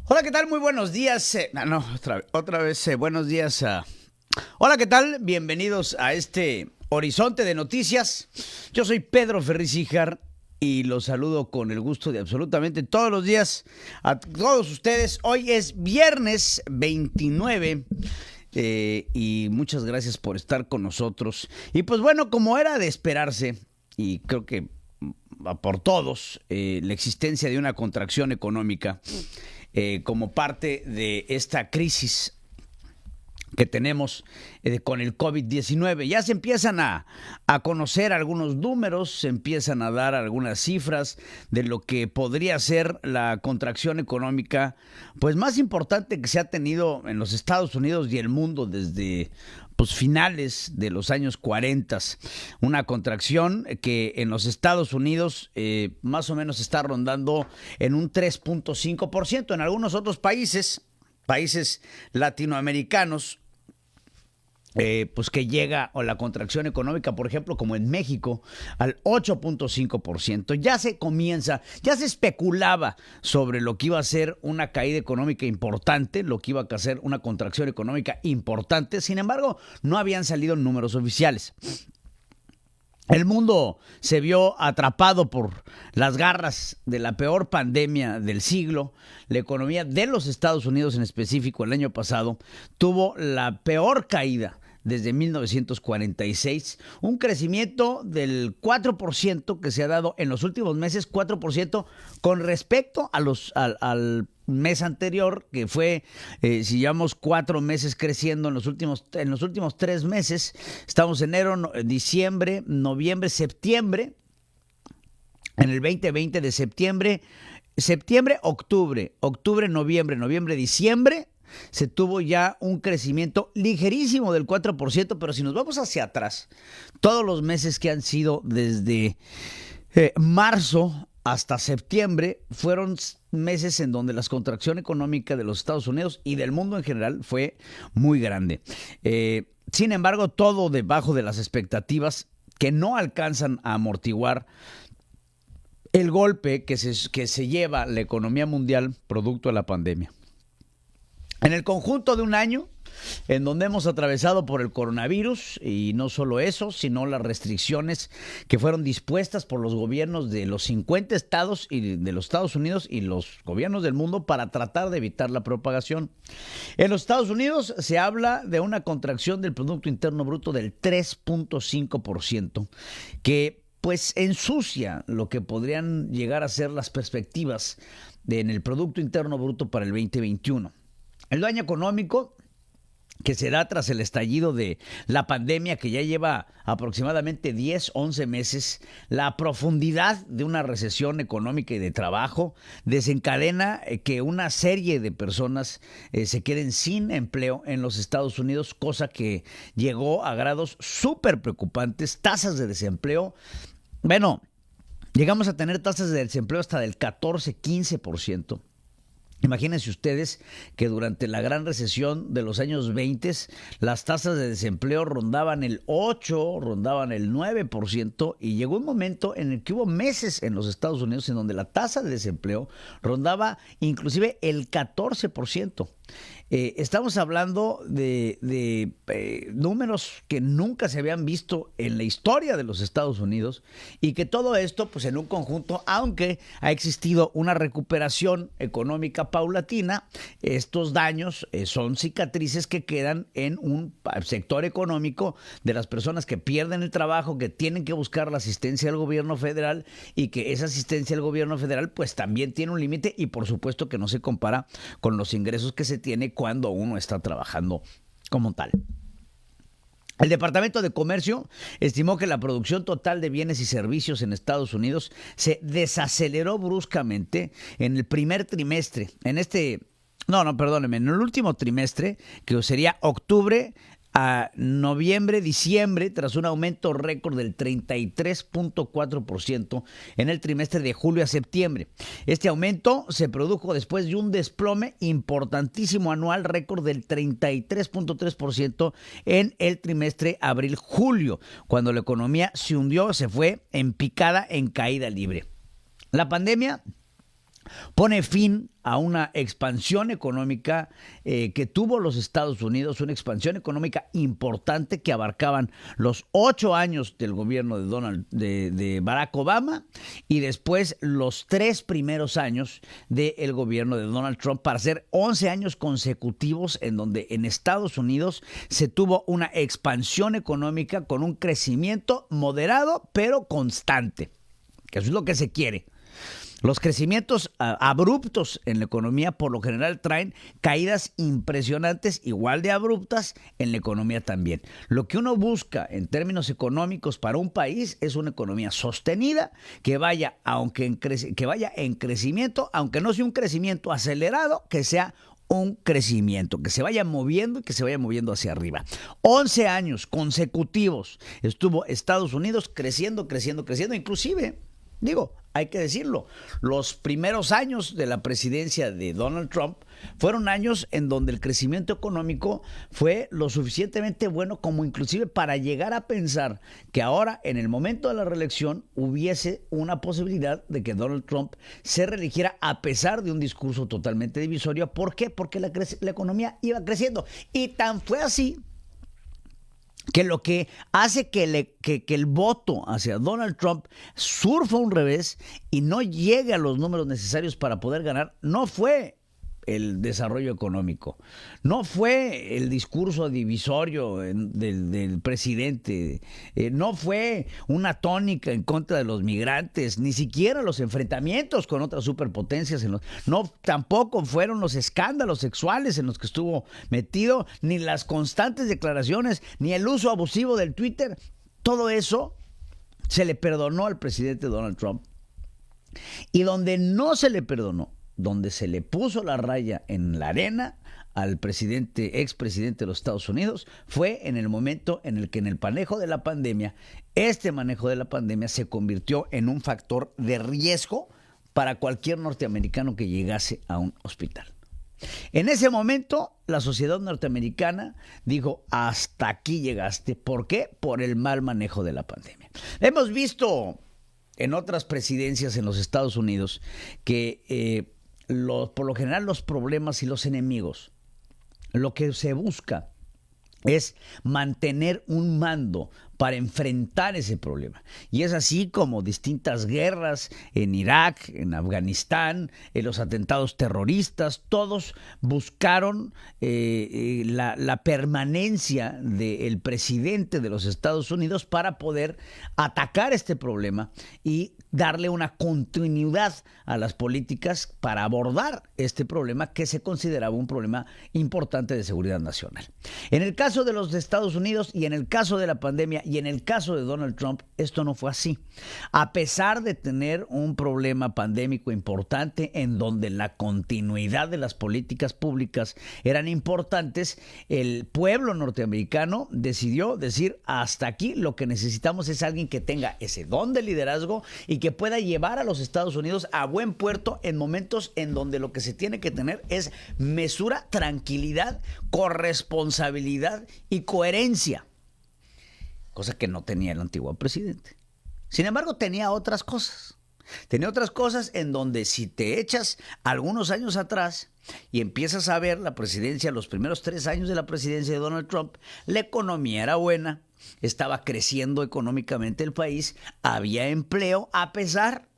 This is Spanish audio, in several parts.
Hola, ¿qué tal? Muy buenos días. Otra vez, buenos días. Hola, ¿qué tal? Bienvenidos a este Horizonte de Noticias. Yo soy Pedro Ferriz Híjar y los saludo con el gusto de absolutamente todos los días a todos ustedes. Hoy es viernes 29 y muchas gracias por estar con nosotros. Y pues bueno, como era de esperarse, y creo que por todos, la existencia de una contracción económica como parte de esta crisis que tenemos con el COVID-19. Ya se empiezan a conocer algunos números, se empiezan a dar algunas cifras de lo que podría ser la contracción económica pues más importante que se ha tenido en los Estados Unidos y el mundo desde pues finales de los años 40. Una contracción que en los Estados Unidos más o menos está rondando en un 3.5%. En algunos otros países latinoamericanos, pues que llega o la contracción económica, por ejemplo, como en México, al 8.5%. Ya se especulaba sobre lo que iba a ser una caída económica importante, lo que iba a ser una contracción económica importante. Sin embargo, no habían salido números oficiales. El mundo se vio atrapado por las garras de la peor pandemia del siglo. La economía de los Estados Unidos en específico el año pasado tuvo la peor caída desde 1946, un crecimiento del 4% que se ha dado en los últimos meses, 4% con respecto al mes anterior, que fue, si llevamos 4 meses creciendo en los últimos 3 meses, estamos enero, diciembre, noviembre, septiembre, en el 2020 de septiembre, octubre, noviembre, diciembre, se tuvo ya un crecimiento ligerísimo del 4%, pero si nos vamos hacia atrás, todos los meses que han sido desde marzo hasta septiembre fueron meses en donde la contracción económica de los Estados Unidos y del mundo en general fue muy grande. Sin embargo, todo debajo de las expectativas que no alcanzan a amortiguar el golpe que se lleva la economía mundial producto de la pandemia. En el conjunto de un año en donde hemos atravesado por el coronavirus, y no solo eso, sino las restricciones que fueron dispuestas por los gobiernos de los 50 estados y de los Estados Unidos y los gobiernos del mundo para tratar de evitar la propagación. En los Estados Unidos se habla de una contracción del Producto Interno Bruto del 3.5%, que pues ensucia lo que podrían llegar a ser las perspectivas en el Producto Interno Bruto para el 2021. El daño económico que se da tras el estallido de la pandemia, que ya lleva aproximadamente 11 meses, la profundidad de una recesión económica y de trabajo desencadena que una serie de personas se queden sin empleo en los Estados Unidos, cosa que llegó a grados súper preocupantes, tasas de desempleo. Bueno, llegamos a tener tasas de desempleo hasta del 14-15%. Imagínense ustedes que durante la gran recesión de los años 20, las tasas de desempleo rondaban el 8, rondaban el 9%, y llegó un momento en el que hubo meses en los Estados Unidos en donde la tasa de desempleo rondaba inclusive el 14%. Estamos hablando de números que nunca se habían visto en la historia de los Estados Unidos, y que todo esto, pues en un conjunto, aunque ha existido una recuperación económica paulatina, estos daños son cicatrices que quedan en un sector económico de las personas que pierden el trabajo, que tienen que buscar la asistencia del gobierno federal, y que esa asistencia del gobierno federal pues también tiene un límite, y por supuesto que no se compara con los ingresos que se tiene cuando uno está trabajando como tal. El Departamento de Comercio estimó que la producción total de bienes y servicios en Estados Unidos se desaceleró bruscamente en el primer trimestre, en el último trimestre, que sería octubre a noviembre, diciembre, tras un aumento récord del 33.4% en el trimestre de julio a septiembre. Este aumento se produjo después de un desplome importantísimo anual récord del 33.3% en el trimestre abril-julio, cuando la economía se hundió, se fue en picada, en caída libre. La pandemia pone fin a una expansión económica que tuvo los Estados Unidos, una expansión económica importante que abarcaban los 8 años del gobierno de Barack Obama y después los 3 primeros años del gobierno de Donald Trump, para ser 11 años consecutivos en donde en Estados Unidos se tuvo una expansión económica con un crecimiento moderado pero constante, que eso es lo que se quiere. Los crecimientos abruptos en la economía por lo general traen caídas impresionantes, igual de abruptas en la economía también. Lo que uno busca en términos económicos para un país es una economía sostenida que vaya en crecimiento, aunque no sea un crecimiento acelerado, que sea un crecimiento, que se vaya moviendo y que se vaya moviendo hacia arriba. 11 años consecutivos estuvo Estados Unidos creciendo, inclusive, hay que decirlo, los primeros años de la presidencia de Donald Trump fueron años en donde el crecimiento económico fue lo suficientemente bueno como inclusive para llegar a pensar que ahora, en el momento de la reelección, hubiese una posibilidad de que Donald Trump se reeligiera a pesar de un discurso totalmente divisorio. ¿Por qué? Porque la economía iba creciendo. Y tan fue así que lo que hace que el voto hacia Donald Trump surfa un revés y no llegue a los números necesarios para poder ganar, no fue el desarrollo económico, no fue el discurso divisorio del presidente, no fue una tónica en contra de los migrantes, ni siquiera los enfrentamientos con otras superpotencias, tampoco fueron los escándalos sexuales en los que estuvo metido, ni las constantes declaraciones, ni el uso abusivo del Twitter. Todo eso se le perdonó al presidente Donald Trump. Y donde no se le perdonó, donde se le puso la raya en la arena al expresidente de los Estados Unidos, fue en el momento en el que en el manejo de la pandemia, se convirtió en un factor de riesgo para cualquier norteamericano que llegase a un hospital. En ese momento, la sociedad norteamericana dijo: hasta aquí llegaste. ¿Por qué? Por el mal manejo de la pandemia. Hemos visto en otras presidencias en los Estados Unidos que por lo general los problemas y los enemigos, lo que se busca es mantener un mando para enfrentar ese problema. Y es así como distintas guerras en Irak, en Afganistán, en los atentados terroristas, todos buscaron la permanencia del presidente de los Estados Unidos para poder atacar este problema y darle una continuidad a las políticas para abordar este problema que se consideraba un problema importante de seguridad nacional. En el caso de los Estados Unidos y en el caso de la pandemia y en el caso de Donald Trump, esto no fue así. A pesar de tener un problema pandémico importante en donde la continuidad de las políticas públicas eran importantes, el pueblo norteamericano decidió decir: hasta aquí, lo que necesitamos es alguien que tenga ese don de liderazgo y que pueda llevar a los Estados Unidos a buen puerto en momentos en donde lo que se tiene que tener es mesura, tranquilidad, corresponsabilidad y coherencia, cosa que no tenía el antiguo presidente. Sin embargo, tenía otras cosas. Tenía otras cosas en donde, si te echas algunos años atrás y empiezas a ver la presidencia, los primeros 3 años de la presidencia de Donald Trump, la economía era buena, estaba creciendo económicamente el país, había empleo, a pesar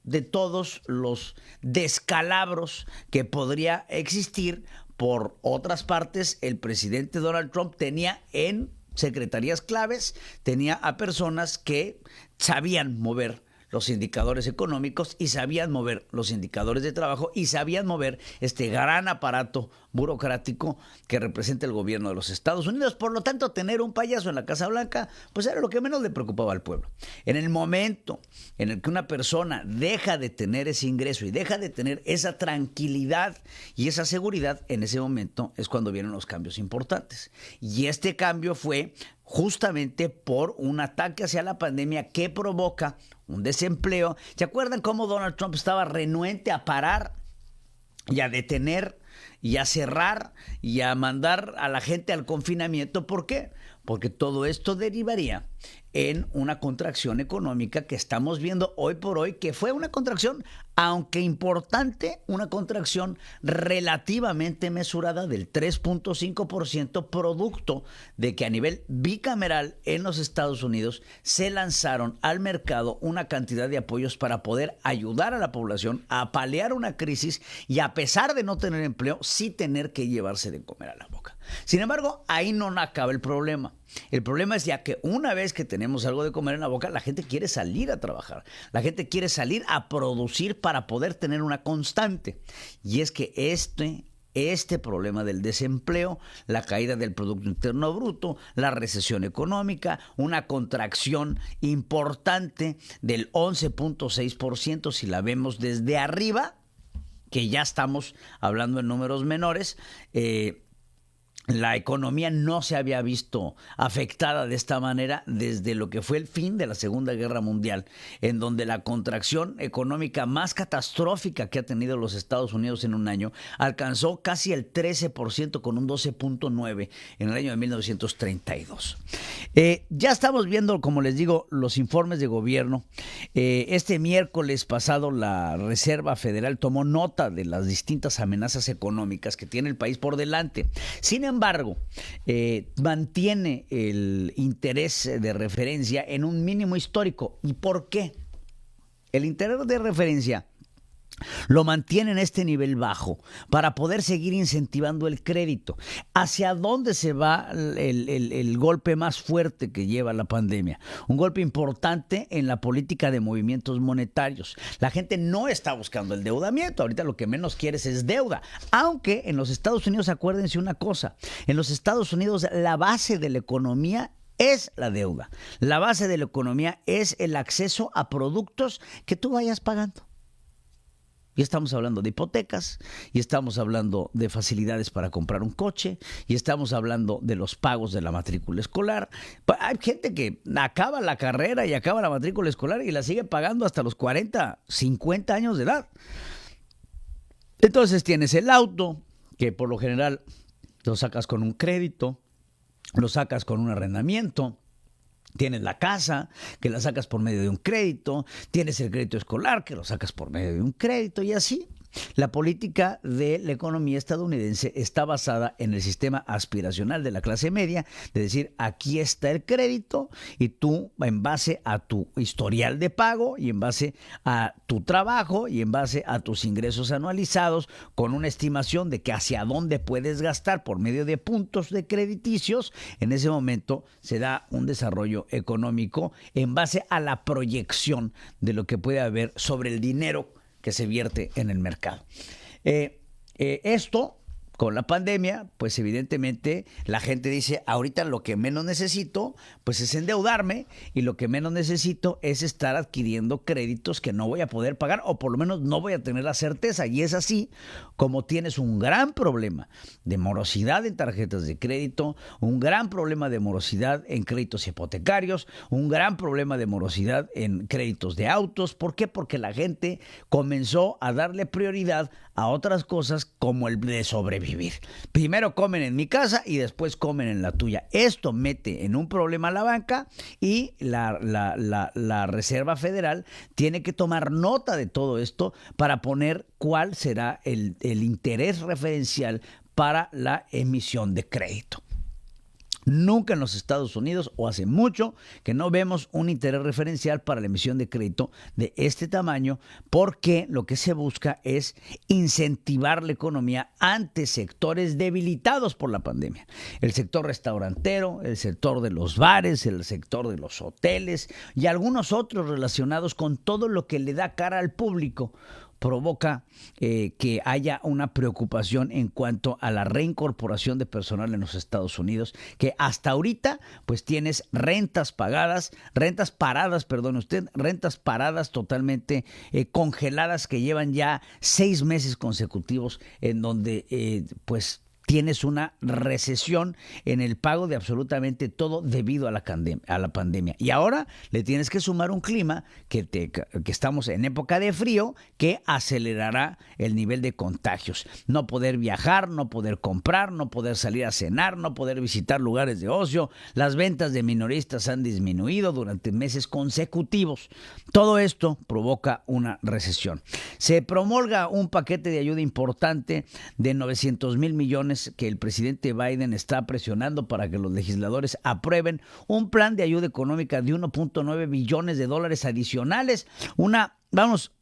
de todos los descalabros que podría existir. Por otras partes, el presidente Donald Trump tenía en secretarías claves, tenía a personas que sabían mover los indicadores económicos y sabían mover los indicadores de trabajo y sabían mover este gran aparato burocrático que representa el gobierno de los Estados Unidos. Por lo tanto, tener un payaso en la Casa Blanca pues era lo que menos le preocupaba al pueblo. En el momento en el que una persona deja de tener ese ingreso y deja de tener esa tranquilidad y esa seguridad, en ese momento es cuando vienen los cambios importantes. Y este cambio fue justamente por un ataque hacia la pandemia que provoca un desempleo. ¿Se acuerdan cómo Donald Trump estaba renuente a parar y a detener y a cerrar y a mandar a la gente al confinamiento? ¿Por qué? porque todo esto derivaría en una contracción económica que estamos viendo hoy por hoy, que fue una contracción, aunque importante, una contracción relativamente mesurada del 3.5%, producto de que a nivel bicameral en los Estados Unidos se lanzaron al mercado una cantidad de apoyos para poder ayudar a la población a paliar una crisis y, a pesar de no tener empleo, sí tener que llevarse de comer a la boca. Sin embargo, ahí no acaba el problema. El problema es ya que una vez que tenemos algo de comer en la boca, la gente quiere salir a trabajar, la gente quiere salir a producir para poder tener una constante. Y es que este problema del desempleo, la caída del Producto Interno Bruto, la recesión económica, una contracción importante del 11.6% si la vemos desde arriba, que ya estamos hablando en números menores, la economía no se había visto afectada de esta manera desde lo que fue el fin de la Segunda Guerra Mundial, en donde la contracción económica más catastrófica que ha tenido los Estados Unidos en un año alcanzó casi el 13%, con un 12.9% en el año de 1932. Ya estamos viendo, como les digo, los informes de gobierno. Este miércoles pasado la Reserva Federal tomó nota de las distintas amenazas económicas que tiene el país por delante. Sin embargo, mantiene el interés de referencia en un mínimo histórico. ¿Y por qué? El interés de referencia lo mantiene en este nivel bajo para poder seguir incentivando el crédito. ¿Hacia dónde se va el golpe más fuerte que lleva la pandemia? Un golpe importante en la política de movimientos monetarios. La gente no está buscando el endeudamiento. Ahorita lo que menos quieres es deuda. Aunque en los Estados Unidos, acuérdense una cosa, en los Estados Unidos la base de la economía es la deuda. La base de la economía es el acceso a productos que tú vayas pagando. Y estamos hablando de hipotecas, y estamos hablando de facilidades para comprar un coche, y estamos hablando de los pagos de la matrícula escolar. Hay gente que acaba la carrera y acaba la matrícula escolar y la sigue pagando hasta los 40, 50 años de edad. Entonces tienes el auto, que por lo general lo sacas con un crédito, lo sacas con un arrendamiento. Tienes la casa, que la sacas por medio de un crédito. Tienes el crédito escolar, que lo sacas por medio de un crédito, y así. La política de la economía estadounidense está basada en el sistema aspiracional de la clase media, de decir, aquí está el crédito y tú, en base a tu historial de pago y en base a tu trabajo y en base a tus ingresos anualizados, con una estimación de que hacia dónde puedes gastar por medio de puntos de crediticios, en ese momento se da un desarrollo económico en base a la proyección de lo que puede haber sobre el dinero que se vierte en el mercado. Esto, con la pandemia, pues evidentemente la gente dice, ahorita lo que menos necesito, pues es endeudarme, y lo que menos necesito es estar adquiriendo créditos que no voy a poder pagar, o por lo menos no voy a tener la certeza. Y es así como tienes un gran problema de morosidad en tarjetas de crédito, un gran problema de morosidad en créditos hipotecarios, un gran problema de morosidad en créditos de autos. ¿Por qué? Porque la gente comenzó a darle prioridad a otras cosas, como el de sobrevivir. Primero comen en mi casa y después comen en la tuya. Esto mete en un problema a la banca, y la Reserva Federal tiene que tomar nota de todo esto para poner cuál será el interés referencial para la emisión de crédito. Nunca en los Estados Unidos, o hace mucho, que no vemos un interés referencial para la emisión de crédito de este tamaño, porque lo que se busca es incentivar la economía ante sectores debilitados por la pandemia. El sector restaurantero, el sector de los bares, el sector de los hoteles y algunos otros relacionados con todo lo que le da cara al público, provoca que haya una preocupación en cuanto a la reincorporación de personal en los Estados Unidos, que hasta ahorita pues tienes rentas paradas totalmente congeladas, que llevan ya 6 meses consecutivos en donde pues tienes una recesión en el pago de absolutamente todo debido a la pandemia. Y ahora le tienes que sumar un clima que estamos en época de frío que acelerará el nivel de contagios. No poder viajar, no poder comprar, no poder salir a cenar, no poder visitar lugares de ocio. Las ventas de minoristas han disminuido durante meses consecutivos. Todo esto provoca una recesión. Se promulga un paquete de ayuda importante de 900,000 millones que el presidente Biden está presionando para que los legisladores aprueben un plan de ayuda económica de 1.9 billones de dólares adicionales.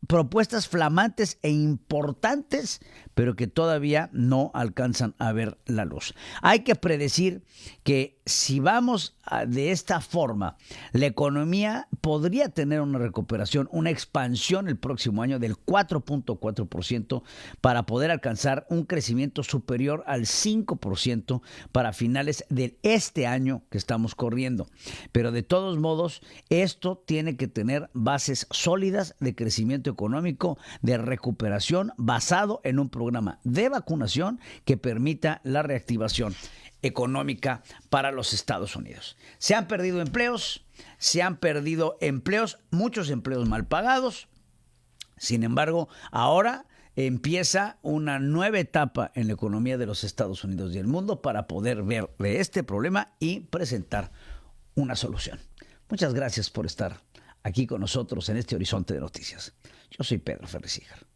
Propuestas flamantes e importantes, pero que todavía no alcanzan a ver la luz. Hay que predecir que si vamos de esta forma, la economía podría tener una recuperación, una expansión el próximo año del 4.4% para poder alcanzar un crecimiento superior al 5% para finales de este año que estamos corriendo. Pero de todos modos, esto tiene que tener bases sólidas de crecimiento económico, de recuperación basado en un programa de vacunación que permita la reactivación económica para los Estados Unidos. Se han perdido empleos, muchos empleos mal pagados. Sin embargo, ahora empieza una nueva etapa en la economía de los Estados Unidos y el mundo para poder ver de este problema y presentar una solución. Muchas gracias por estar aquí con nosotros en este Horizonte de Noticias. Yo soy Pedro Ferriz Hijar.